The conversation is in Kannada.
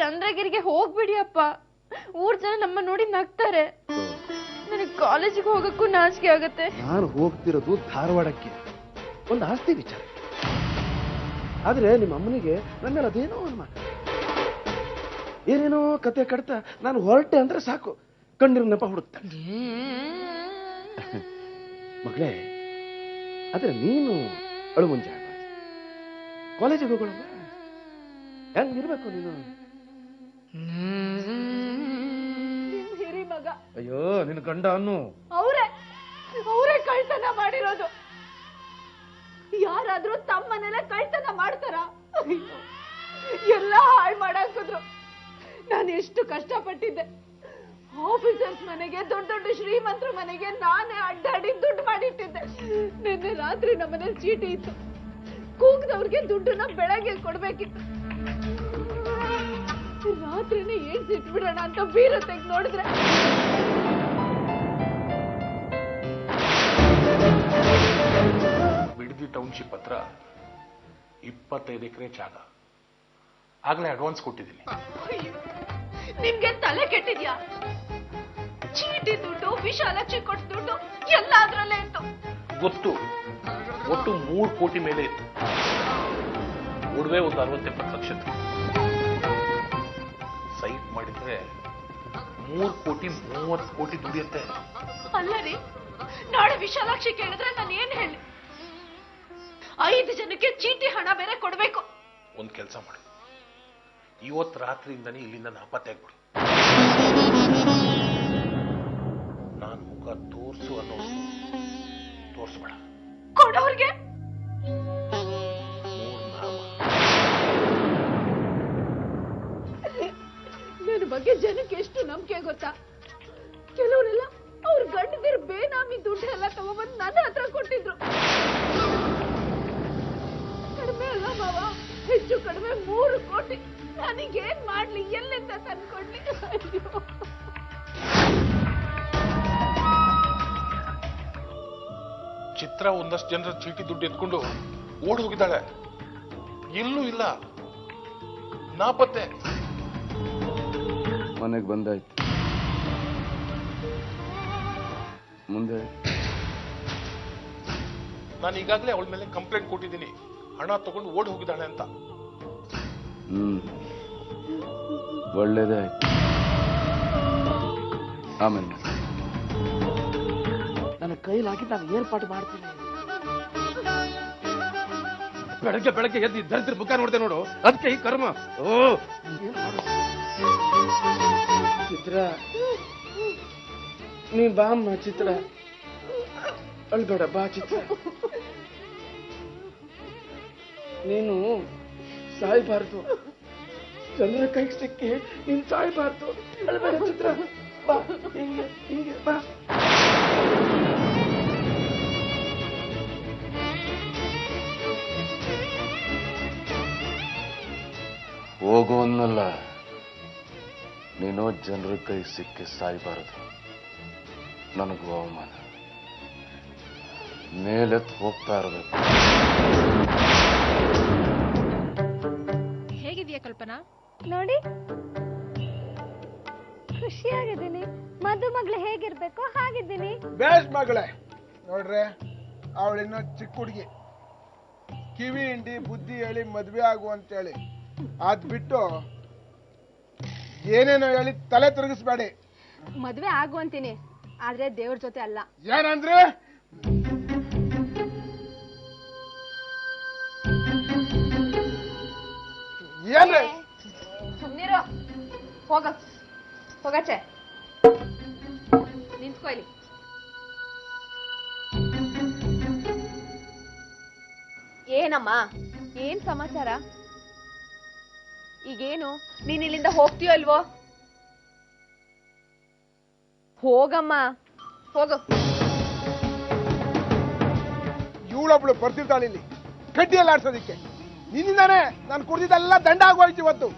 ಚಂದ್ರಗಿರಿಗೆ ಹೋಗ್ಬಿಡಿ ಅಪ್ಪ. ಊರ್ ಜನ ನಮ್ಮ ನೋಡಿ ನಗ್ತಾರೆ. ನನಗೆ ಕಾಲೇಜಿಗೆ ಹೋಗಕ್ಕೂ ನಾಚಿಕೆ ಆಗತ್ತೆ. ನಾನು ಹೋಗ್ತಿರೋದು ಧಾರವಾಡಕ್ಕೆ, ಒಂದು ಆಸ್ತಿ ವಿಚಾರ. ಆದ್ರೆ ನಿಮ್ಮ ಅಮ್ಮನಿಗೆ ನನ್ಮೇಲೆ ಅದೇನೋ ಅನುಮಾನ, ಏನೇನೋ ಕತೆ ಕಟ್ತಾ ನಾನು ಹೊರಟೆ ಅಂದ್ರೆ ಸಾಕು ಕಣ್ಣಿರ ನೆಪ ಹುಡುಕ್ತಾಳೆ. ಮಗಳೇ, ಆದ್ರೆ ನೀನು ಅಳು ಮುಂಜೆ ಕಾಲೇಜಿಗೆ ಹೋಗೋಣ. ಹೆಂಗಿರ್ಬೇಕು ನೀನು? ಹಿರಿ ಮಗ. ಅಯ್ಯೋ, ನಿನ್ ಗಂಡ ಅನ್ನು ಅವರೇ ಕಳ್ತನ ಮಾಡಿರೋದು. ಯಾರಾದ್ರೂ ತಮ್ಮ ಮನೆಯಲ್ಲ ಕಳ್ತನ ಮಾಡ್ತಾರ? ಎಲ್ಲ ಹಾಳು ಮಾಡಾಕಿದ್ರು. ನಾನು ಎಷ್ಟು ಕಷ್ಟಪಟ್ಟಿದ್ದೆ. ಆಫೀಸರ್ಸ್ ಮನೆಗೆ, ದೊಡ್ಡ ದೊಡ್ಡ ಶ್ರೀಮಂತರ ಮನೆಗೆ ನಾನೇ ಅಡ್ಡಾಡಿ ದುಡ್ಡು ಮಾಡಿಟ್ಟಿದ್ದೆ. ನಿನ್ನೆ ರಾತ್ರಿ ನಮ್ಮನೇಲಿ ಚೀಟಿ ಇತ್ತು. ಕೂಗ್ದವ್ರಿಗೆ ದುಡ್ಡನ್ನ ಬೆಳಗ್ಗೆ ಕೊಡ್ಬೇಕಿತ್ತು. ರಾತ್ರಿನೇ ಏನ್ಸಿಟ್ಬಿಡೋಣ ಅಂತ ಬೀರು ತೆಗೆದು ನೋಡಿದ್ರೆ ಬಿಡದಿ ಟೌನ್ಶಿಪ್ ಹತ್ರ 25 ಎಕರೆ ಜಾಗ ಆಗ್ಲೇ ಅಡ್ವಾನ್ಸ್ ಕೊಟ್ಟಿದ್ದೀನಿ. ನಿಮ್ಗೆ ತಲೆ ಕೆಟ್ಟಿದ್ಯಾ? ಚೀಟಿ ದುಡ್ಡು, ವಿಶಾಲಾಕ್ಷಿ ಕೊಟ್ಟ ದುಡ್ಡು ಎಲ್ಲ ಅದ್ರಲ್ಲೇ ಇತ್ತು. ಗೊತ್ತು, ಒಟ್ಟು 3 ಕೋಟಿ ಮೇಲೆ ಇತ್ತು. ಒಡವೆ ಒಂದು 60-70 ಲಕ್ಷದ್ದು. ಸೈಟ್ ಮಾಡಿದ್ರೆ 3 ಕೋಟಿ 30 ಕೋಟಿ ದುಡಿಯುತ್ತೆ. ಅಲ್ಲ ರೀ, ನಾಳೆ ವಿಶಾಲಾಕ್ಷಿ ಕೇಳಿದ್ರೆ ನಾನು ಏನ್ ಹೇಳಿ? 5 ಜನಕ್ಕೆ ಚೀಟಿ ಹಣ ಬೇರೆ ಕೊಡ್ಬೇಕು. ಒಂದ್ ಕೆಲಸ ಮಾಡು, ಇವತ್ತು ರಾತ್ರಿಯಿಂದನೇ ಇಲ್ಲಿಂದ ನಾಪತ್ತೆ ಆಗ್ಬಿಡು. ನಾನು ಮುಖ ತೋರ್ಸು ಅನ್ನೋದು ತೋರ್ಸ್ಬೇಡ. ಕೊಡೋರ್ಗೆ ನನ್ನ ಬಗ್ಗೆ ಜನಕ್ಕೆ ಎಷ್ಟು ನಂಬಿಕೆ ಗೊತ್ತಾ? ಕೆಲವರೆಲ್ಲ ಅವ್ರ ಗಂಡದಿರ್ ಬೇನಾಮಿ ದುಡ್ಡು ಎಲ್ಲ ತಗೊಬಂದು ನನ್ನ ಹತ್ರ ಕೊಟ್ಟಿದ್ರು. ಕಡಿಮೆ ಅಲ್ಲ ಮಾವ, ಹೆಚ್ಚು ಕಡಿಮೆ 3 ಕೋಟಿ. ನನಗೇನ್ ಮಾಡ್ಲಿ, ಎಲ್ಲಿಂದ ತಂದ್ಕೊಡ್ಲಿ? ಚಿತ್ರ ಒಂದಷ್ಟು ಜನರ ಚೀಟಿ ದುಡ್ಡು ಎತ್ಕೊಂಡು ಓಡ್ ಹೋಗಿದ್ದಾಳೆ. ಎಲ್ಲೂ ಇಲ್ಲ, ನಾಪತ್ತೆ. ಮನೆಗೆ ಬಂದಾಯ್ತು. ಮುಂದೆ ನಾನು ಈಗಾಗಲೇ ಅವಳ ಮೇಲೆ ಕಂಪ್ಲೇಂಟ್ ಕೊಟ್ಟಿದ್ದೀನಿ, ಹಣ ತಗೊಂಡು ಓಡ್ ಹೋಗಿದ್ದಾಳೆ ಅಂತ. ಒಳ್ಳೇದೇ ಆಯ್ತು. ಆಮೇಲೆ ನನ್ನ ಕೈಲಾಗಿ ನಾನು ಏರ್ಪಾಡು ಮಾಡ್ತೀನಿ. ಬೆಳಗ್ಗೆ ಎದ್ದು ದರಿದ್ರ ಮುಖ ನೋಡ್ದೆ ನೋಡು, ಅದಕ್ಕೆ ಈ ಕರ್ಮ. ಓ, ಚಿತ್ರ, ನೀ ಬಾ ಅಮ್ಮ. ಚಿತ್ರ, ಅಳ್ಬೇಡ, ಬಾ ಚಿತ್ರ. ನೀನು ಸಾಯ್ಬಾರ್ದು, ಚಂದ್ರ ಕೈಗೆ ಸಿಕ್ಕಿ ನೀನ್ ಸಾಯ್ಬಾರ್ದು. ಅಳ್ಬೇಡ ಚಿತ್ರ, ಬಾ. ಹಿಂಗೆ ಬಾ. ಹೋಗು ಅನ್ನಲ್ಲ, ನೀನು ಜನರ ಕೈ ಸಿಕ್ಕಿ ಸಾಯ್ಬಾರದು. ನನಗೂ ಅವಮಾನ. ಮೇಲೆತ್ತು ಹೋಗ್ತಾ ಇರಬೇಕು. ಹೇಗಿದೆಯಾ ಕಲ್ಪನಾ? ನೋಡಿ, ಖುಷಿಯಾಗಿದ್ದೀನಿ. ಮದುಮಗಳು ಹೇಗಿರ್ಬೇಕು ಹಾಗಿದ್ದೀನಿ. ಬೇಸ್ ಮಗಳೇ, ನೋಡ್ರೆ ಅವಳಿನ್ನೋ ಚಿಕ್ಕ ಹುಡುಗಿ. ಕಿವಿ ಹಿಂಡಿ ಬುದ್ಧಿ ಹೇಳಿ ಮದ್ವೆ ಆಗು ಅಂತೇಳಿ ಅದ್ ಬಿಟ್ಟು ಏನೇನೋ ಹೇಳಿ ತಲೆ ತಿರುಗಿಸ್ಬೇಡಿ. ಮದ್ವೆ ಆಗು ಅಂತೀನಿ, ಆದ್ರೆ ದೇವ್ರ ಜೊತೆ ಅಲ್ಲ. ಏನಂದ್ರೆ? ಏನ್ರಿ? ಸುಮ್ನಿರೋ, ಹೋಗಚ್ಚೆ. ನಿಂತ್ಕೊ ಇಲ್ಲಿ. ಏನಮ್ಮ, ಏನ್ ಸಮಾಚಾರ? ಈಗೇನು, ನೀನ್ ಇಲ್ಲಿಂದ ಹೋಗ್ತೀಯೋ ಅಲ್ವೋ? ಹೋಗಮ್ಮ, ಹೋಗು. ಇವಳೊಬ್ಳು ಬರ್ತಿರ್ತಾಳೆ ಇಲ್ಲಿ ಕಡ್ಡಿಯಲ್ಲಿ ಆಡ್ಸೋದಿಕ್ಕೆ. ನಿನ್ನಿಂದಾನೆ ನಾನು ಕುಡ್ದಿದ್ದೆಲ್ಲ ದಂಡ ಆಗೋಯ್ತು ಇವತ್ತು.